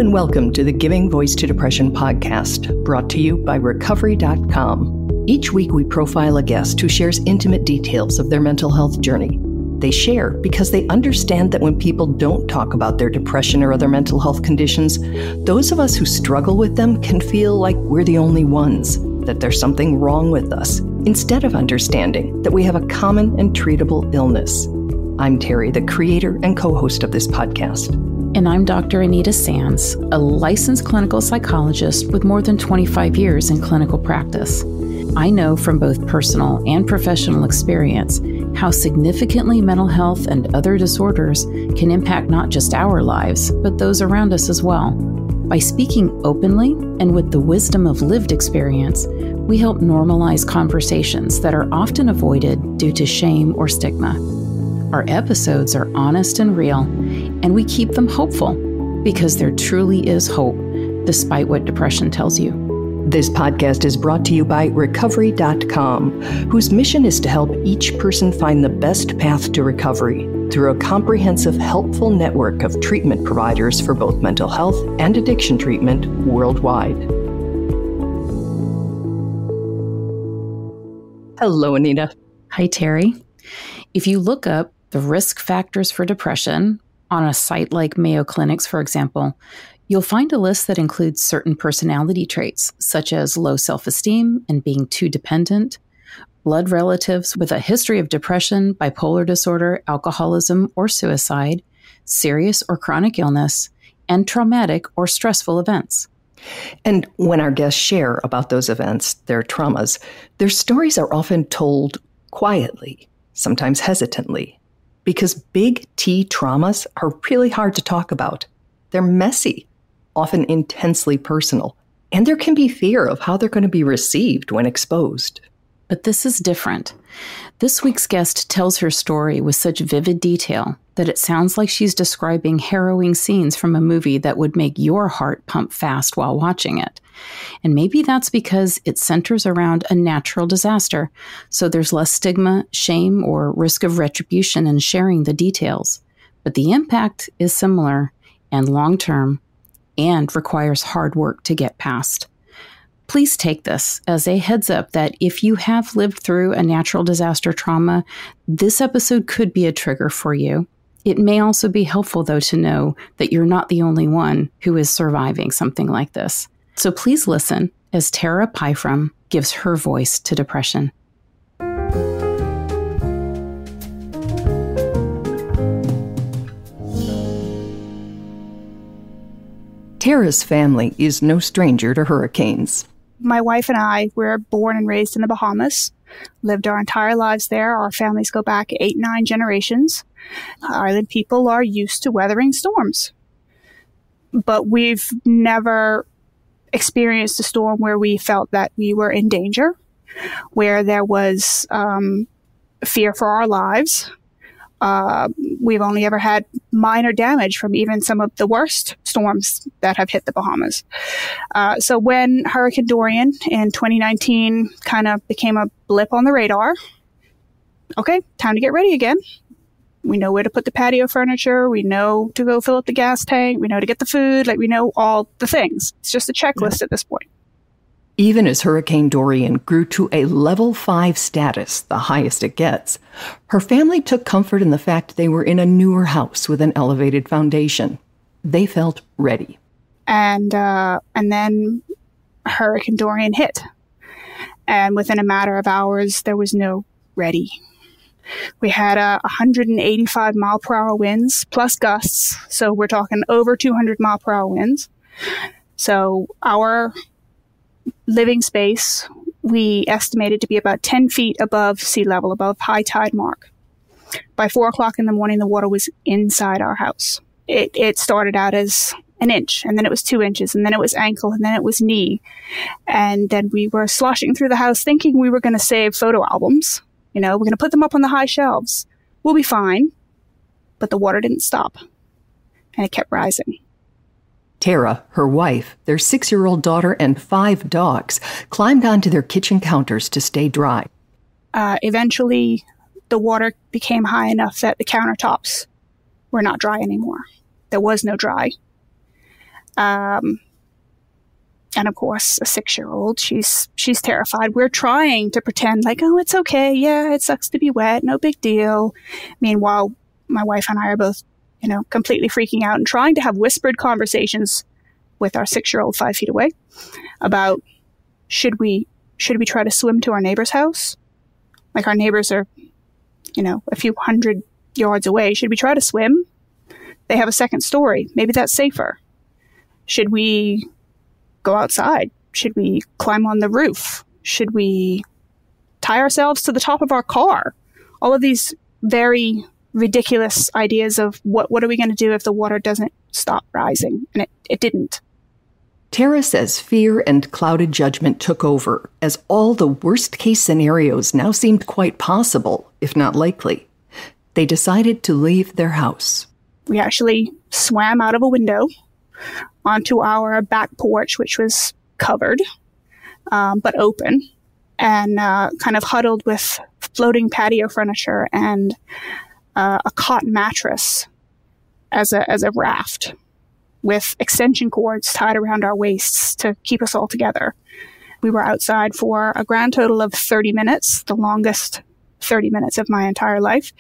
and welcome to the Giving Voice to Depression podcast, brought to you by Recovery.com. Each week we profile a guest who shares intimate details of their mental health journey. They share because they understand that when people don't talk about their depression or other mental health conditions, those of us who struggle with them can feel like we're the only ones, that there's something wrong with us, instead of understanding that we have a common and treatable illness. I'm Terry, the creator and co-host of this podcast. And I'm Dr. Anita Sands, a licensed clinical psychologist with more than 25 years in clinical practice. I know from both personal and professional experience how significantly mental health and other disorders can impact not just our lives, but those around us as well. By speaking openly and with the wisdom of lived experience, we help normalize conversations that are often avoided due to shame or stigma. Our episodes are honest and real, and we keep them hopeful because there truly is hope, despite what depression tells you. This podcast is brought to you by Recovery.com, whose mission is to help each person find the best path to recovery through a comprehensive, helpful network of treatment providers for both mental health and addiction treatment worldwide. Hello, Anita. Hi, Terry. If you look up the risk factors for depression on a site like Mayo Clinic's, for example, you'll find a list that includes certain personality traits, such as low self-esteem and being too dependent, blood relatives with a history of depression, bipolar disorder, alcoholism, or suicide, serious or chronic illness, and traumatic or stressful events. And when our guests share about those events, their traumas, their stories are often told quietly, sometimes hesitantly, because big T traumas are really hard to talk about. They're messy, often intensely personal, and there can be fear of how they're going to be received when exposed. But this is different. This week's guest tells her story with such vivid detail that it sounds like she's describing harrowing scenes from a movie that would make your heart pump fast while watching it. And maybe that's because it centers around a natural disaster, so there's less stigma, shame, or risk of retribution in sharing the details. But the impact is similar and long-term, and requires hard work to get past. Please take this as a heads up that if you have lived through a natural disaster trauma, this episode could be a trigger for you. It may also be helpful, though, to know that you're not the only one who is surviving something like this. So please listen as Tara Pyfrom gives her voice to depression. Tara's family is no stranger to hurricanes. My wife and I were born and raised in the Bahamas, lived our entire lives there. Our families go back 8-9 generations. Island people are used to weathering storms. But we've never experienced a storm where we felt that we were in danger, where there was fear for our lives. We've only ever had minor damage from even some of the worst storms that have hit the Bahamas. So when Hurricane Dorian in 2019 kind of became a blip on the radar, okay, time to get ready again. We know where to put the patio furniture. We know to go fill up the gas tank. We know to get the food. Like, we know all the things. It's just a checklist at this point. Even as Hurricane Dorian grew to a level 5 status, the highest it gets, her family took comfort in the fact they were in a newer house with an elevated foundation. They felt ready. And then Hurricane Dorian hit. And within a matter of hours, there was no ready. We had 185 mile per hour winds plus gusts. So we're talking over 200 mile per hour winds. So our living space, we estimated to be about 10 feet above sea level, above high tide mark. By 4 o'clock in the morning, the water was inside our house. It started out as an inch, and then it was 2 inches, and then it was ankle, and then it was knee. And then we were sloshing through the house thinking we were going to save photo albums. You know, we're going to put them up on the high shelves. We'll be fine. But the water didn't stop, and it kept rising. Tara, her wife, their 6-year-old daughter, and 5 dogs climbed onto their kitchen counters to stay dry. Eventually, the water became high enough that the countertops were not dry anymore. There was no dry. And of course, a 6-year-old, she's terrified. We're trying to pretend like, oh, it's okay. Yeah, it sucks to be wet. No big deal. Meanwhile, my wife and I are both, completely freaking out and trying to have whispered conversations with our 6-year-old 5 feet away about should we try to swim to our neighbor's house? Like, our neighbors are, a few hundred yards away. Should we try to swim? They have a second story. Maybe that's safer. Should we go outside? Should we climb on the roof? Should we tie ourselves to the top of our car? All of these very ridiculous ideas of what are we going to do if the water doesn't stop rising? And it didn't. Tara says fear and clouded judgment took over as all the worst-case scenarios now seemed quite possible, if not likely. They decided to leave their house. We actually swam out of a window onto our back porch, which was covered, but open, and kind of huddled with floating patio furniture and a cotton mattress as a raft, with extension cords tied around our waists to keep us all together. We were outside for a grand total of 30 minutes, the longest 30 minutes of my entire life.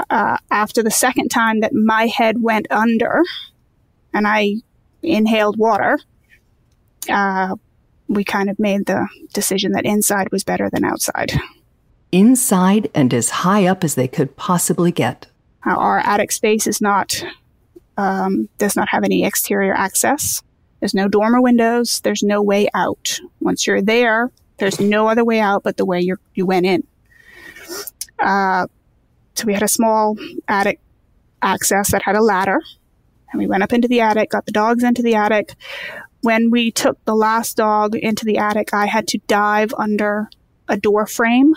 After the second time that my head went under and I inhaled water, we kind of made the decision that inside was better than outside. Inside and as high up as they could possibly get. Our attic space is does not have any exterior access. There's no dormer windows. There's no way out. Once you're there, there's no other way out but the way you went in. So we had a small attic access that had a ladder, and we went up into the attic, got the dogs into the attic. When we took the last dog into the attic, I had to dive under a door frame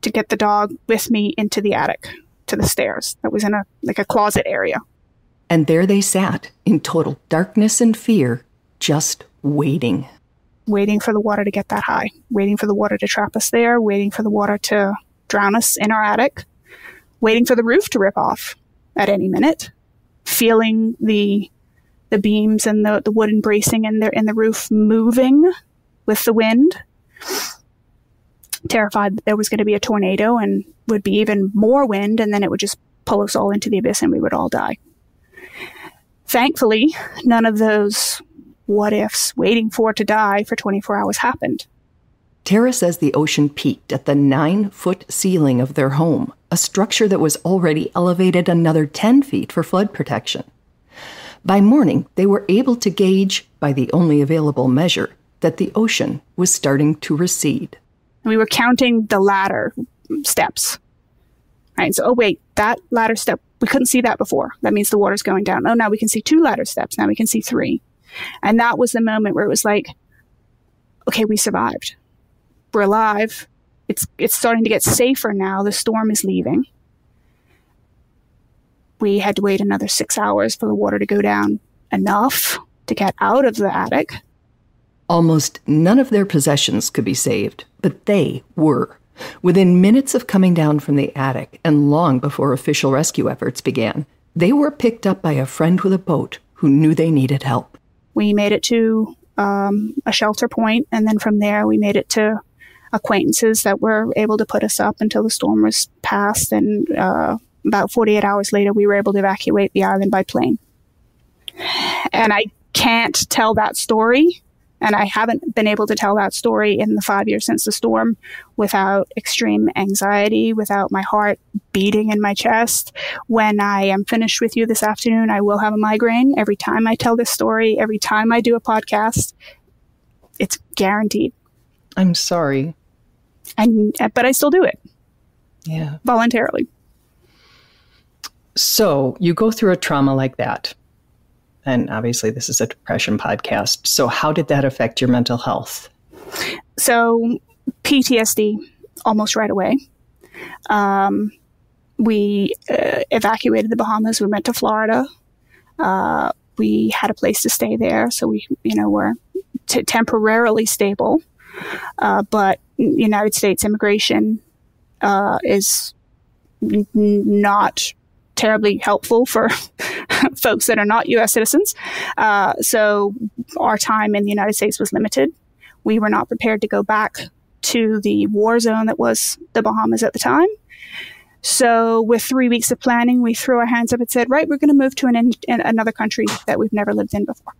to get the dog with me into the attic, to the stairs. That was in a closet area. And there they sat, in total darkness and fear, just waiting. Waiting for the water to get that high, waiting for the water to trap us there, waiting for the water to drown us in our attic, waiting for the roof to rip off at any minute, feeling the beams and the wooden bracing in the roof moving with the wind, terrified that there was going to be a tornado and would be even more wind, and then it would just pull us all into the abyss and we would all die. Thankfully, none of those what ifs, waiting for it to die for 24 hours, happened. Tara says the ocean peaked at the 9-foot ceiling of their home, a structure that was already elevated another 10 feet for flood protection. By morning, they were able to gauge, by the only available measure, that the ocean was starting to recede. We were counting the ladder steps. Right? So, oh wait, that ladder step, we couldn't see that before. That means the water's going down. Oh, now we can see 2 ladder steps. Now we can see 3. And that was the moment where it was like, okay, we survived. We're alive. It's starting to get safer now. The storm is leaving. We had to wait another 6 hours for the water to go down enough to get out of the attic. Almost none of their possessions could be saved, but they were. Within minutes of coming down from the attic, and long before official rescue efforts began, they were picked up by a friend with a boat who knew they needed help. We made it to a shelter point, and then from there we made it to acquaintances that were able to put us up until the storm was past, and about 48 hours later we were able to evacuate the island by plane. And I can't tell that story, and I haven't been able to tell that story in the 5 years since the storm without extreme anxiety, without my heart beating in my chest. When I am finished with you this afternoon, I will have a migraine. Every time I tell this story, every time I do a podcast, it's guaranteed. I'm sorry. But I still do it. Yeah. Voluntarily. So you go through a trauma like that. And obviously this is a depression podcast. So how did that affect your mental health? So PTSD almost right away. We evacuated the Bahamas. We went to Florida. We had a place to stay there. So we, were temporarily stable. But United States immigration is not terribly helpful for folks that are not U.S. citizens. So our time in the United States was limited. We were not prepared to go back to the war zone that was the Bahamas at the time. So with 3 weeks of planning, we threw our hands up and said, right, we're going to move to another country that we've never lived in before.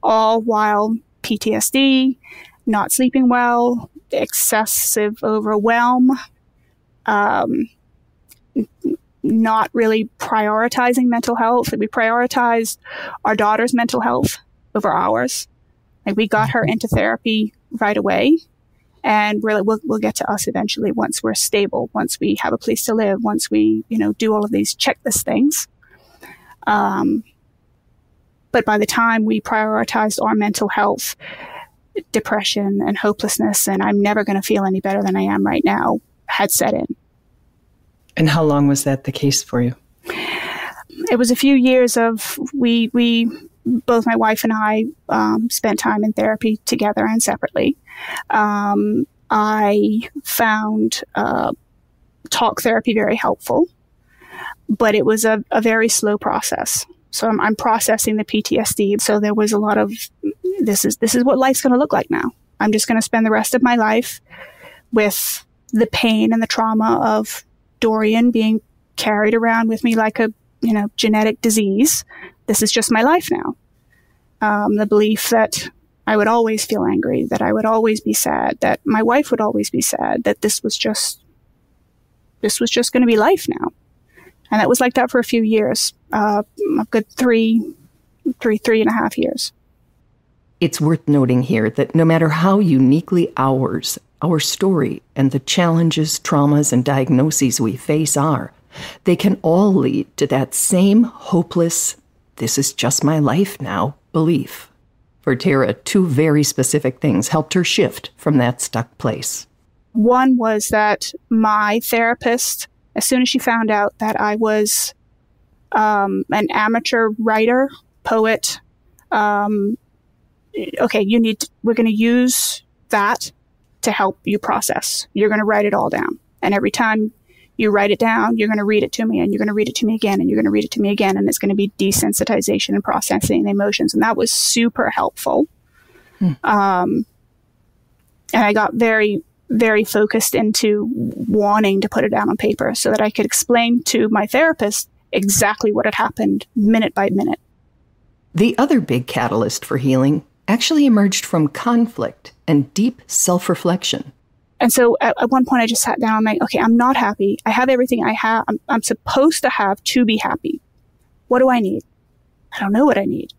All while PTSD, not sleeping well, excessive overwhelm, not really prioritizing mental health. We prioritized our daughter's mental health over ours. Like, we got her into therapy right away. And we're like, we'll get to us eventually once we're stable, once we have a place to live, once we, do all of these checklist things. But by the time we prioritized our mental health, depression and hopelessness, and I'm never going to feel any better than I am right now, had set in. And how long was that the case for you? It was a few years of, we both my wife and I spent time in therapy together and separately. I found talk therapy very helpful, but it was a very slow process. So I'm processing the PTSD. So there was a lot of, this is what life's going to look like now. I'm just going to spend the rest of my life with the pain and the trauma of Dorian being carried around with me like a, genetic disease. This is just my life now. The belief that I would always feel angry, that I would always be sad, that my wife would always be sad, that this was just going to be life now. And that was like that for a few years, a good three and a half years. It's worth noting here that no matter how uniquely ours, our story and the challenges, traumas, and diagnoses we face are, they can all lead to that same hopeless, this is just my life now, belief. For Tara, two very specific things helped her shift from that stuck place. One was that my therapist, as soon as she found out that I was an amateur writer, poet, we're going to use that to help you process. You're going to write it all down. And every time you write it down, you're going to read it to me, and you're going to read it to me again, and you're going to read it to me again. And it's going to be desensitization and processing the emotions. And that was super helpful. And I got very, very focused into wanting to put it down on paper so that I could explain to my therapist exactly what had happened minute by minute. The other big catalyst for healing actually emerged from conflict and deep self-reflection. And so at one point I just sat down and I'm like, okay, I'm not happy. I have everything I'm supposed to have to be happy. What do I need? I don't know what I need.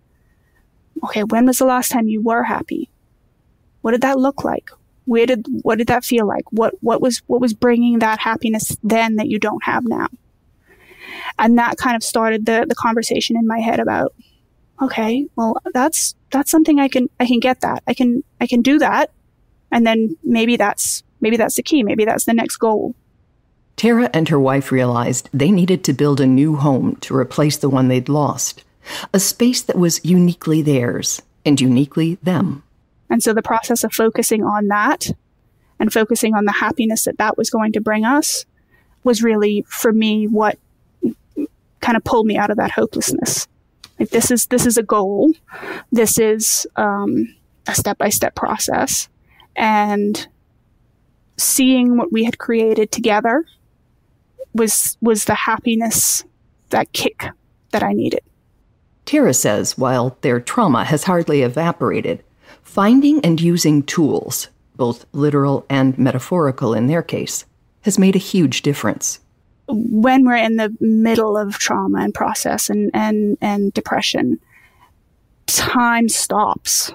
Okay, when was the last time you were happy? What did that look like? What did that feel like? What was bringing that happiness then that you don't have now? And that kind of started the conversation in my head about, okay, well, that's something I can get that. I can do that. And then maybe that's the key. Maybe that's the next goal. Tara and her wife realized they needed to build a new home to replace the one they'd lost, a space that was uniquely theirs and uniquely them. And so the process of focusing on that and focusing on the happiness that was going to bring us was really, for me, what kind of pulled me out of that hopelessness. Like, this is a goal. This is a step-by-step process. And seeing what we had created together was the happiness, that kick that I needed. Tara says while their trauma has hardly evaporated, finding and using tools, both literal and metaphorical in their case, has made a huge difference. When we're in the middle of trauma and process and depression, time stops.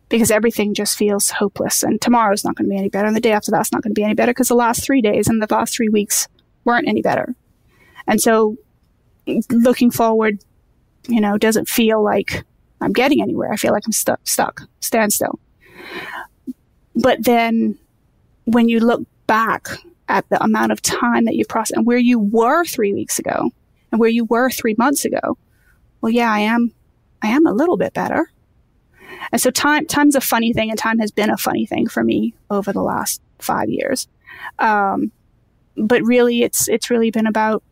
Because everything just feels hopeless, and tomorrow's not going to be any better, and the day after that's not going to be any better, because the last 3 days and the last 3 weeks weren't any better. And so looking forward, doesn't feel like I'm getting anywhere. I feel like I'm stuck, standstill. But then when you look back at the amount of time that you've processed and where you were 3 weeks ago and where you were 3 months ago, well, yeah, I am a little bit better. And so time's a funny thing, and time has been a funny thing for me over the last 5 years. But really, it's really been about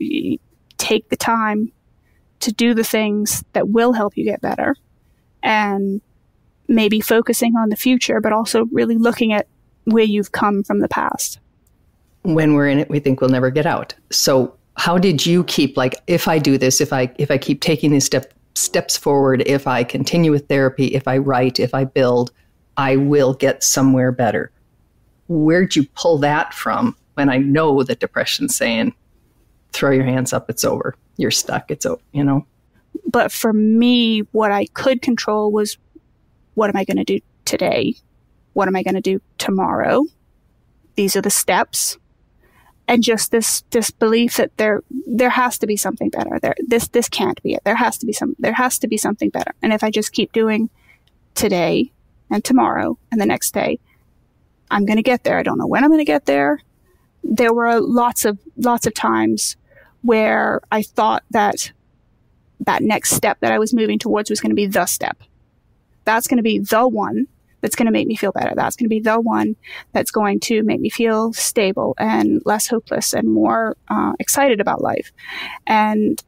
take the time to do the things that will help you get better, and maybe focusing on the future, but also really looking at where you've come from the past. When we're in it, we think we'll never get out. So how did you keep, like, if I do this, if I keep taking these steps forward, if I continue with therapy, if I write, if I build, I will get somewhere better. Where'd you pull that from when I know that depression's saying, throw your hands up, it's over. You're stuck, it's over, you know? But for me, what I could control was, what am I going to do today? What am I going to do tomorrow? These are the steps. And just this belief that there has to be something better. This can't be it. There has to be something better. And if I just keep doing today and tomorrow and the next day, I'm going to get there. I don't know when I'm going to get there. There were lots of times where I thought that next step that I was moving towards was going to be the step. That's going to be the one that's going to make me feel better. That's going to be the one that's going to make me feel stable and less hopeless and more excited about life. And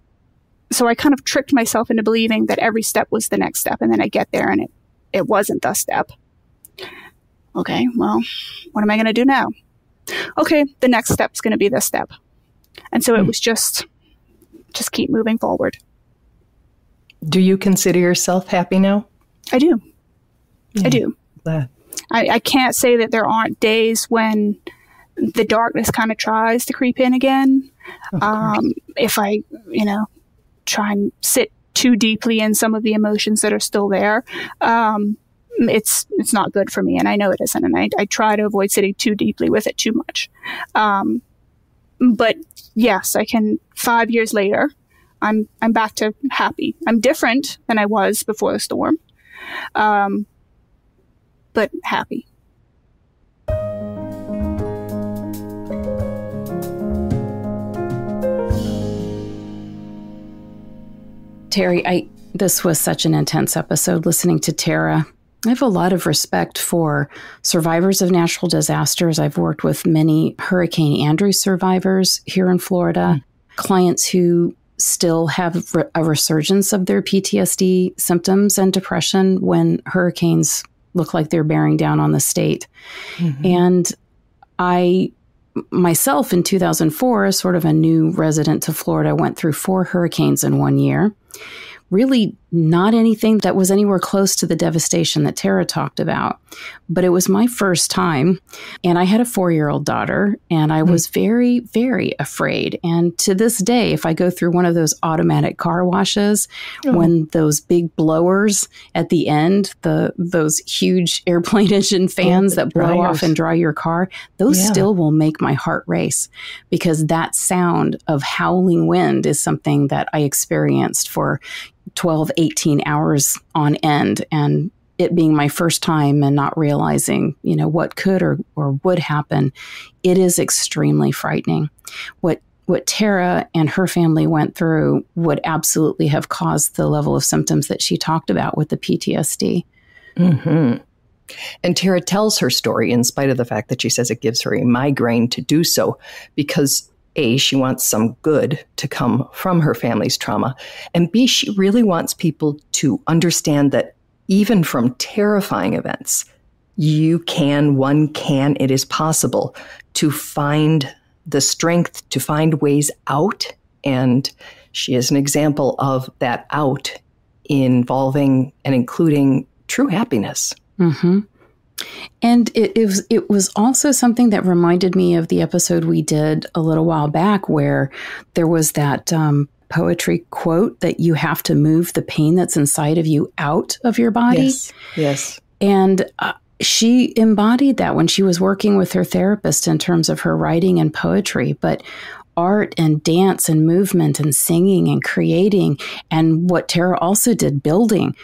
so I kind of tricked myself into believing that every step was the next step. And then I get there and it wasn't the step. Okay, well, what am I going to do now? Okay, the next step's going to be this step. And so it was just keep moving forward. Do you consider yourself happy now? I do. I do. Glad. I can't say that there aren't days when the darkness kind of tries to creep in again. If I, try and sit too deeply in some of the emotions that are still there, it's not good for me. And I know it isn't. And I try to avoid sitting too deeply with it too much. But yes, I can, 5 years later, I'm back to happy. I'm different than I was before the storm. But happy. Terry, this was such an intense episode listening to Tara. I have a lot of respect for survivors of natural disasters. I've worked with many Hurricane Andrew survivors here in Florida, clients who still have a resurgence of their PTSD symptoms and depression when hurricanes look like they're bearing down on the state. Mm-hmm. And I myself in 2004, as sort of a new resident to Florida, went through 4 hurricanes in 1 year. Really not anything that was anywhere close to the devastation that Tara talked about. But it was my first time, and I had a 4-year-old daughter, and I was very, very afraid. And to this day, if I go through one of those automatic car washes, when those big blowers at the end, those huge airplane engine fans that blow off and dry your car, those still will make my heart race, because that sound of howling wind is something that I experienced for 12, 18 hours on end, and it being my first time and not realizing, what could or would happen, it is extremely frightening. What Tara and her family went through would absolutely have caused the level of symptoms that she talked about with the PTSD. Mm-hmm. And Tara tells her story in spite of the fact that she says it gives her a migraine to do so, because A, she wants some good to come from her family's trauma, and B, she really wants people to understand that even from terrifying events, it is possible to find the strength, to find ways out. And she is an example of that out involving and including true happiness. Mm-hmm. And it was also something that reminded me of the episode we did a little while back, where there was that poetry quote that you have to move the pain that's inside of you out of your body. Yes. And she embodied that when she was working with her therapist in terms of her writing and poetry. But art and dance and movement and singing and creating, and what Tara also did, building,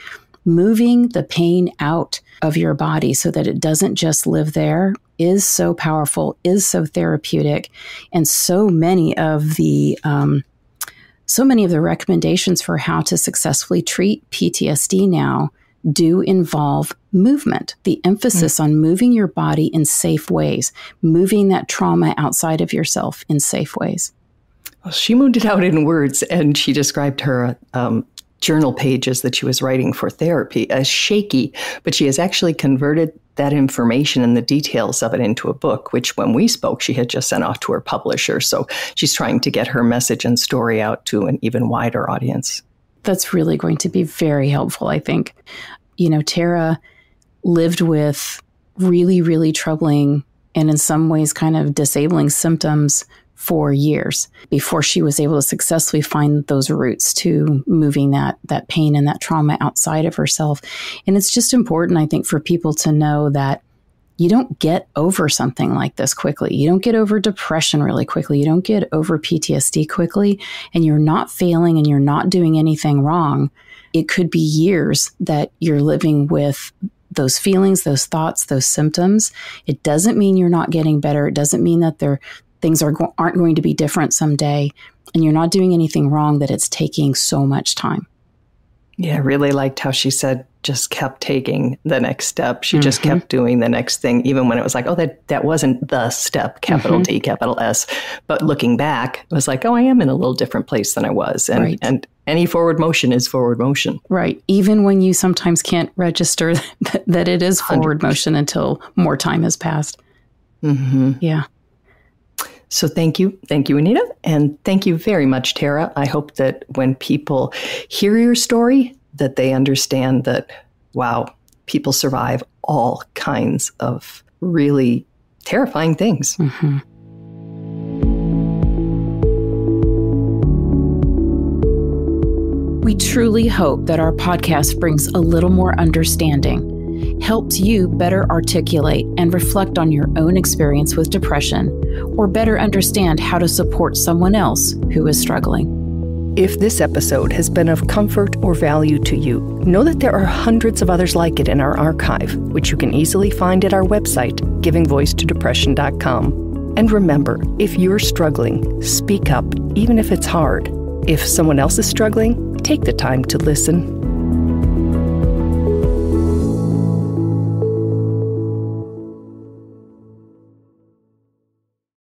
moving the pain out of your body so that it doesn't just live there, is so powerful, is so therapeutic. And so many of the recommendations for how to successfully treat PTSD now do involve movement, the emphasis on moving your body in safe ways, moving that trauma outside of yourself in safe ways. Well, she moved it out in words, and she described her journal pages that she was writing for therapy as shaky, but she has actually converted that information and the details of it into a book, which when we spoke, she had just sent off to her publisher. So she's trying to get her message and story out to an even wider audience. That's really going to be very helpful, I think. You know, Tara lived with really, really troubling and in some ways kind of disabling symptoms for years before she was able to successfully find those roots to moving that pain and that trauma outside of herself. And it's just important, I think, for people to know that you don't get over something like this quickly. You don't get over depression really quickly. You don't get over PTSD quickly, and you're not failing and you're not doing anything wrong. It could be years that you're living with those feelings, those thoughts, those symptoms. It doesn't mean you're not getting better. It doesn't mean that things aren't going to be different someday, and you're not doing anything wrong, that it's taking so much time. Yeah, I really liked how she said just kept taking the next step. She just kept doing the next thing, even when it was like, oh, that wasn't the step, capital D, capital S. But looking back, it was like, oh, I am in a little different place than I was. And, and any forward motion is forward motion. Right. Even when you sometimes can't register that it is forward motion until more time has passed. Yeah. So thank you. Thank you, Anita. And thank you very much, Tara. I hope that when people hear your story, that they understand that, wow, people survive all kinds of really terrifying things. We truly hope that our podcast brings a little more understanding, helps you better articulate and reflect on your own experience with depression, or better understand how to support someone else who is struggling. If this episode has been of comfort or value to you, know that there are hundreds of others like it in our archive, which you can easily find at our website, givingvoicetodepression.com. And remember, if you're struggling, speak up, even if it's hard. If someone else is struggling, take the time to listen.